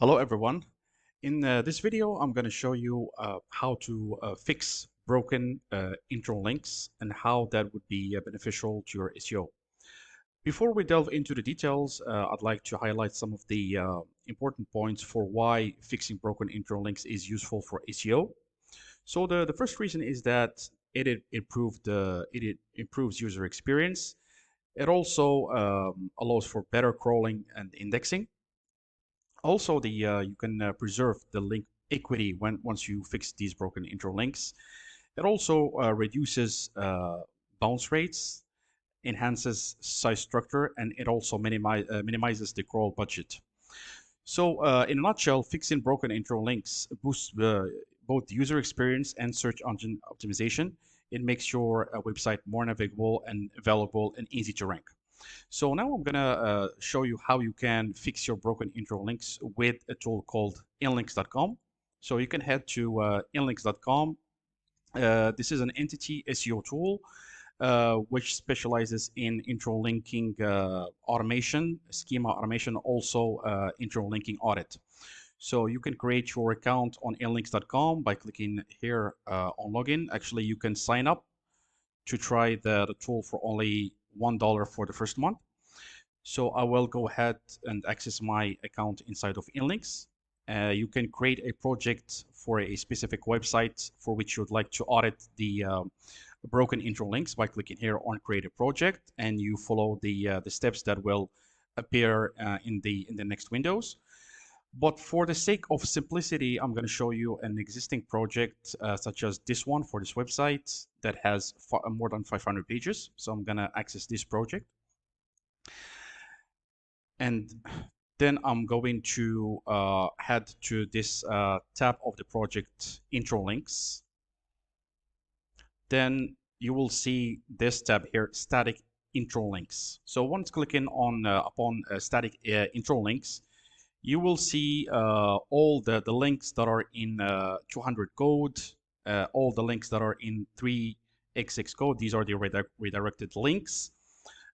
Hello everyone. In this video, I'm going to show you how to fix broken intro links and how that would be beneficial to your SEO. Before we delve into the details, I'd like to highlight some of the important points for why fixing broken intro links is useful for SEO. So the first reason is that it improves user experience. It also allows for better crawling and indexing. Also, you can preserve the link equity once you fix these broken intro links. It also reduces bounce rates, enhances site structure, and it also minimizes the crawl budget. So, in a nutshell, fixing broken intro links boosts both user experience and search engine optimization. It makes your website more navigable and valuable and easy to rank. So now I'm gonna show you how you can fix your broken intro links with a tool called inlinks.com. So you can head to inlinks.com. This is an entity SEO tool which specializes in intro linking automation, schema automation, also intro linking audit. So you can create your account on inlinks.com by clicking here on login. Actually, you can sign up to try the tool for only $1 for the first month. So I will go ahead and access my account inside of Inlinks. You can create a project for a specific website for which you would like to audit the broken intro links by clicking here on create a project, and you follow the steps that will appear in the next windows. But for the sake of simplicity, I'm going to show you an existing project such as this one for this website that has more than 500 pages. So I'm going to access this project. And then I'm going to head to this tab of the project intro links. Then you will see this tab here, static intro links. So once clicking on upon static intro links, you will see all the links that are in 200 code, all the links that are in 3xx code. These are the redirected links.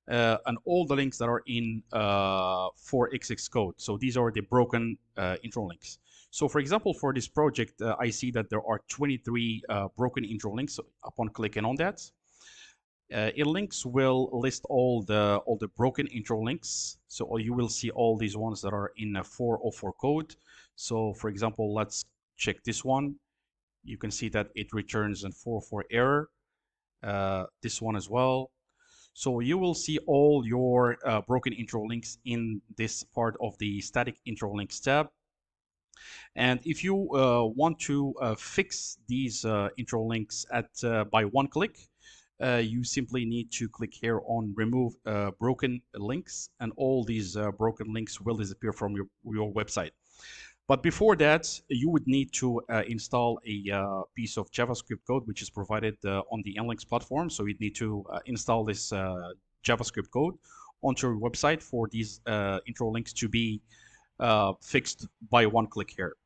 And all the links that are in 4xx code. So these are the broken intro links. So for example, for this project, I see that there are 23 broken intro links. So upon clicking on that, Inlinks will list all the broken intro links. So you will see all these ones that are in a 404 code. So for example, let's check this one. You can see that it returns a 404 error. This one as well. So you will see all your broken intro links in this part of the static intro links tab. And if you want to fix these intro links by one click, you simply need to click here on remove broken links, and all these broken links will disappear from your website. But before that, you would need to install a piece of JavaScript code, which is provided on the Inlinks platform. So you'd need to install this JavaScript code onto your website for these intro links to be fixed by one click here.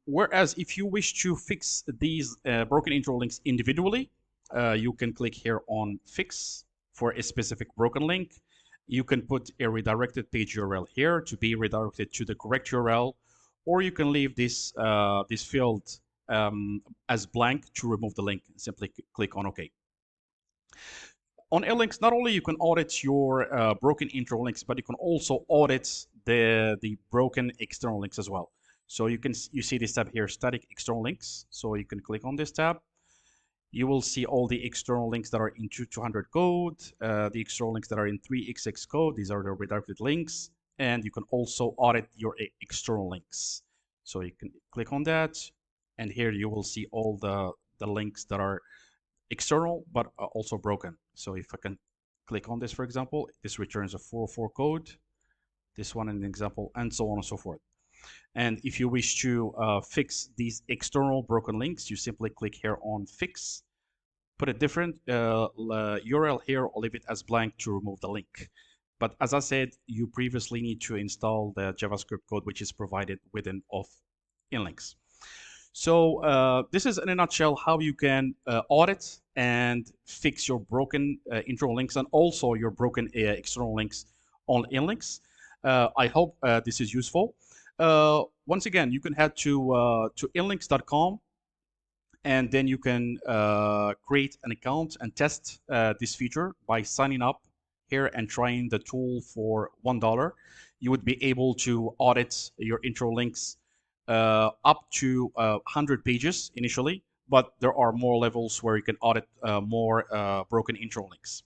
Whereas if you wish to fix these broken intro links individually, you can click here on fix for a specific broken link. You can put a redirected page URL here to be redirected to the correct URL, or you can leave this this field as blank to remove the link. Simply click on OK. On Inlinks, not only you can audit your broken intro links, but you can also audit the broken external links as well. So you see this tab here, static external links. So you can click on this tab. You will see all the external links that are in 200 code, the external links that are in 3xx code. These are the redirected links. And you can also audit your external links. So you can click on that. And here you will see all the links that are external, but also broken. So if I can click on this, for example, this returns a 404 code, this one an example, and so on and so forth. And if you wish to fix these external broken links, you simply click here on fix, put a different URL here, or leave it as blank to remove the link. But as I said, you previously need to install the JavaScript code, which is provided within of Inlinks. So this is in a nutshell how you can audit and fix your broken intro links and also your broken external links on Inlinks. I hope this is useful. Once again, you can head to inlinks.com, and then you can create an account and test this feature by signing up here and trying the tool for $1. You would be able to audit your intro links up to 100 pages initially, but there are more levels where you can audit more broken intro links.